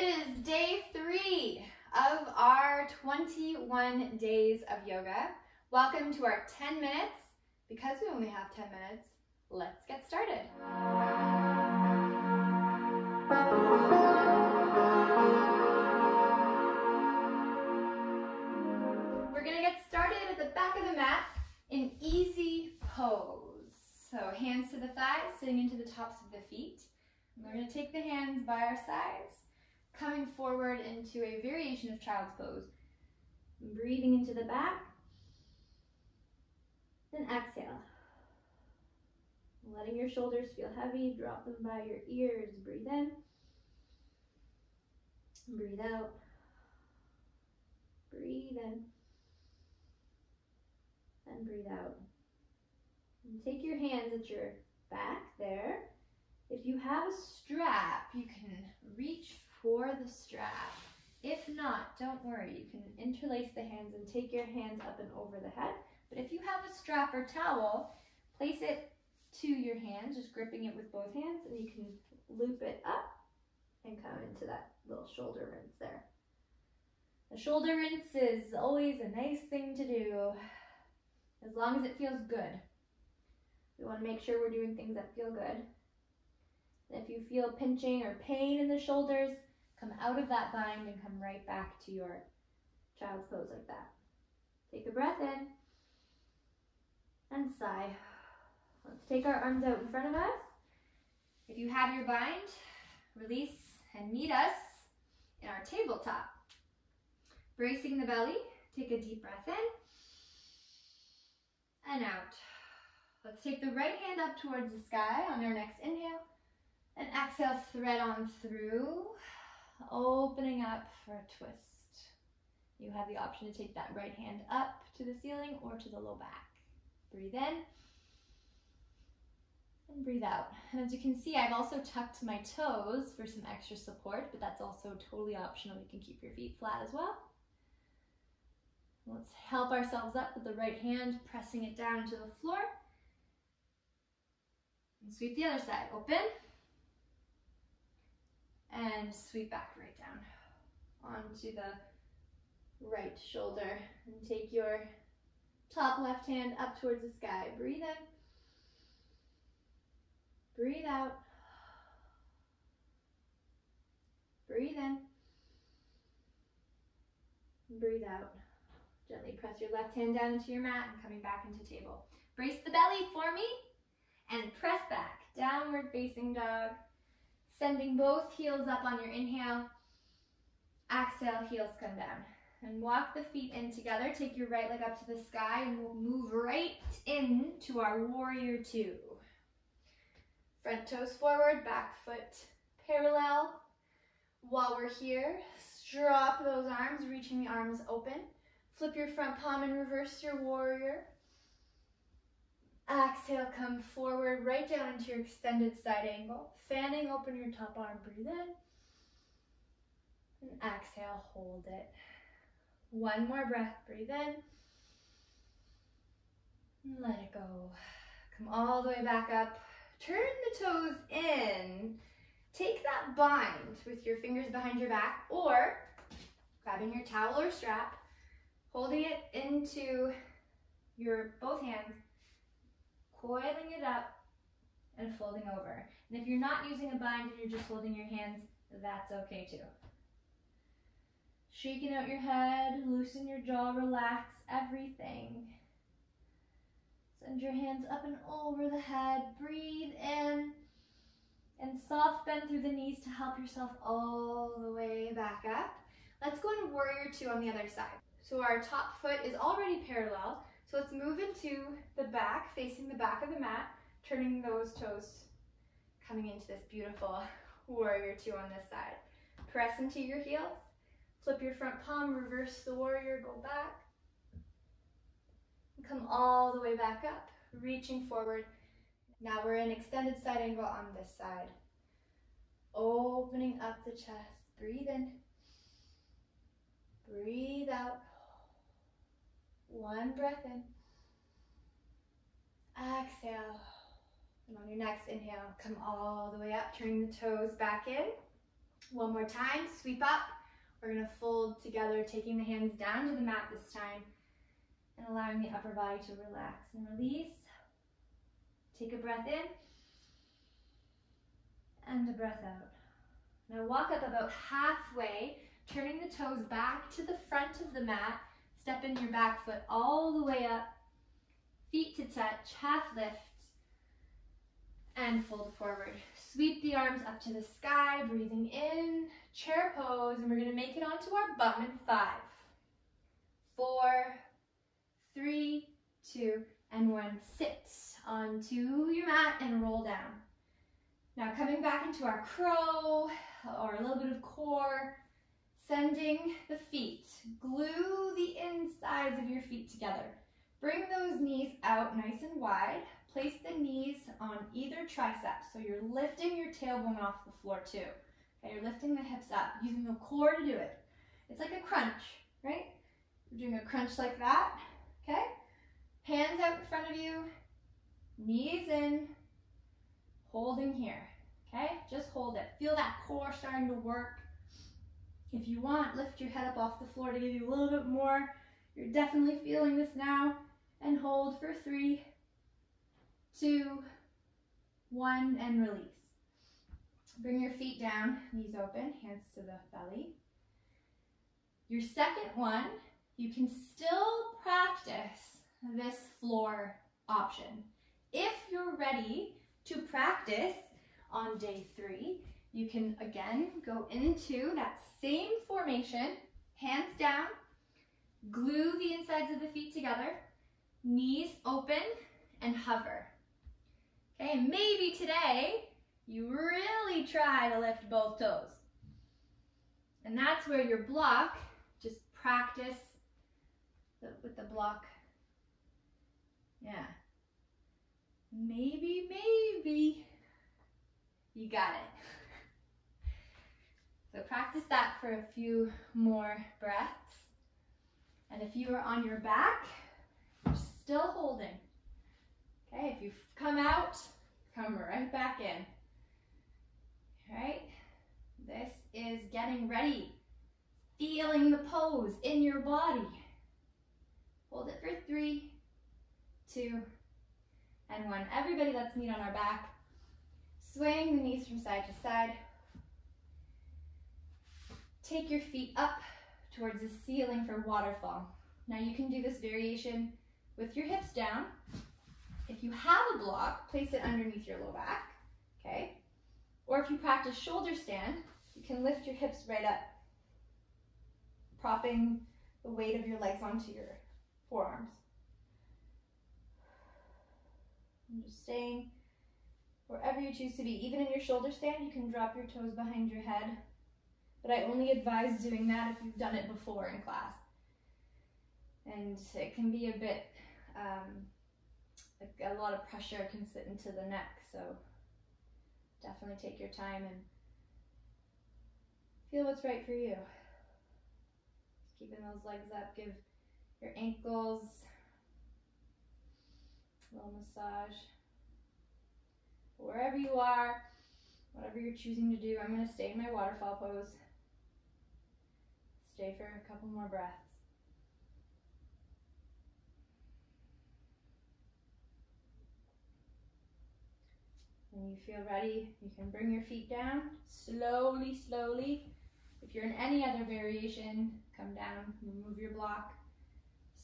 It is day 3 of our 21 days of yoga. Welcome to our 10 minutes. Because we only have 10 minutes, let's get started. We're going to get started at the back of the mat in easy pose. So hands to the thighs, sitting into the tops of the feet. We're going to take the hands by our sides, coming forward into a variation of child's pose. Breathing into the back, then exhale. Letting your shoulders feel heavy, drop them by your ears. Breathe in, breathe out, breathe in, and breathe out. And take your hands at your back there. If you have a strap, you can reach for the strap. If not, don't worry. You can interlace the hands and take your hands up and over the head. But if you have a strap or towel, place it to your hands, just gripping it with both hands, and you can loop it up and come into that little shoulder rinse there. The shoulder rinse is always a nice thing to do, as long as it feels good. We want to make sure we're doing things that feel good. And if you feel pinching or pain in the shoulders, come out of that bind and come right back to your child's pose like that. Take a breath in and sigh. Let's take our arms out in front of us. If you have your bind, release and meet us in our tabletop. Bracing the belly, take a deep breath in and out. Let's take the right hand up towards the sky on our next inhale, and exhale, thread on through, opening up for a twist. You have the option to take that right hand up to the ceiling or to the low back. Breathe in and breathe out. And as you can see, I've also tucked my toes for some extra support, but that's also totally optional. You can keep your feet flat as well. Let's help ourselves up with the right hand, pressing it down to the floor. And sweep the other side. Open. And sweep back right down onto the right shoulder. And take your top left hand up towards the sky. Breathe in. Breathe out. Breathe in. Breathe out. Gently press your left hand down into your mat and coming back into table. Brace the belly for me and press back. Downward facing dog. Sending both heels up on your inhale. Exhale, heels come down. And walk the feet in together. Take your right leg up to the sky and we'll move right into our warrior 2. Front toes forward, back foot parallel. While we're here, drop those arms, reaching the arms open. Flip your front palm and reverse your warrior. Exhale, come forward, right down into your extended side angle. Fanning, open your top arm, breathe in. And exhale, hold it. One more breath, breathe in. And let it go. Come all the way back up. Turn the toes in. Take that bind with your fingers behind your back or grabbing your towel or strap, holding it into your both hands, coiling it up and folding over. And if you're not using a bind and you're just holding your hands, that's okay too. Shaking out your head, loosen your jaw, relax everything. Send your hands up and over the head, breathe in, and soft bend through the knees to help yourself all the way back up. Let's go into warrior 2 on the other side. So our top foot is already parallel, so let's move into the back, facing the back of the mat, turning those toes, coming into this beautiful warrior 2 on this side. Press into your heels, flip your front palm, reverse the warrior, go back. Come all the way back up, reaching forward. Now we're in extended side angle on this side. Opening up the chest, breathe in, breathe out. One breath in. Exhale. And on your next inhale, come all the way up, turning the toes back in. One more time, sweep up. We're gonna fold together, taking the hands down to the mat this time and allowing the upper body to relax and release. Take a breath in and a breath out. Now walk up about halfway, turning the toes back to the front of the mat. Step in your back foot all the way up, feet to touch, half lift, and fold forward. Sweep the arms up to the sky, breathing in, chair pose, and we're gonna make it onto our bum in 5, 4, 3, 2, and 1. Sit onto your mat and roll down. Now coming back into our crow, or a little bit of core, sending the feet. Glue the insides of your feet together. Bring those knees out nice and wide. Place the knees on either tricep, so you're lifting your tailbone off the floor too. Okay, you're lifting the hips up, using the core to do it. It's like a crunch, right? You're doing a crunch like that, okay? Hands out in front of you, knees in, holding here, okay? Just hold it. Feel that core starting to work. If you want, lift your head up off the floor to give you a little bit more. You're definitely feeling this now. And hold for 3, 2, 1, and release. Bring your feet down, knees open, hands to the belly. Your second one, you can still practice this floor option. If you're ready to practice on day 3, you can again go into that same formation, hands down, glue the insides of the feet together, knees open, and hover. Okay, and maybe today you really try to lift both toes. And that's where your block, just practice with the block. Yeah. Maybe you got it. So practice that for a few more breaths. And if you are on your back, you're still holding. Okay, if you've come out, come right back in. All right, this is getting ready. Feeling the pose in your body. Hold it for 3, 2, and 1. Everybody, let's meet on our back. Swaying the knees from side to side. Take your feet up towards the ceiling for waterfall. Now you can do this variation with your hips down. If you have a block, place it underneath your low back, okay? Or if you practice shoulder stand, you can lift your hips right up, propping the weight of your legs onto your forearms. And just staying wherever you choose to be. Even in your shoulder stand, you can drop your toes behind your head, but I only advise doing that if you've done it before in class. And it can be a bit, a lot of pressure can sit into the neck, so definitely take your time and feel what's right for you. Just keeping those legs up, give your ankles a little massage. Wherever you are, whatever you're choosing to do, I'm going to stay in my waterfall pose. Stay for a couple more breaths. When you feel ready, you can bring your feet down slowly, slowly. If you're in any other variation, come down, remove your block,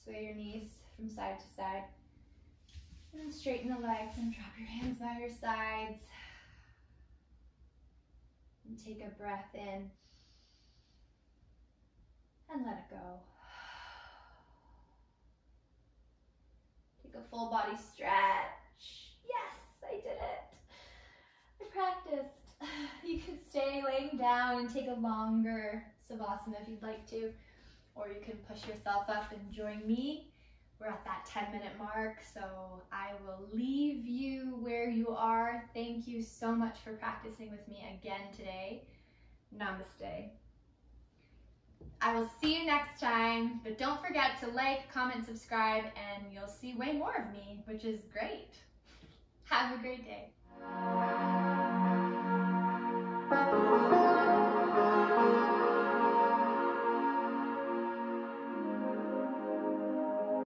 sway your knees from side to side, and straighten the legs and drop your hands by your sides. And take a breath in and let it go. Take a full body stretch. Yes, I did it. I practiced. You can stay laying down and take a longer savasana if you'd like to, or you can push yourself up and join me. We're at that 10-minute mark, so I will leave you where you are. Thank you so much for practicing with me again today. Namaste. I will see you next time, but don't forget to like, comment, subscribe, and you'll see way more of me, which is great. Have a great day.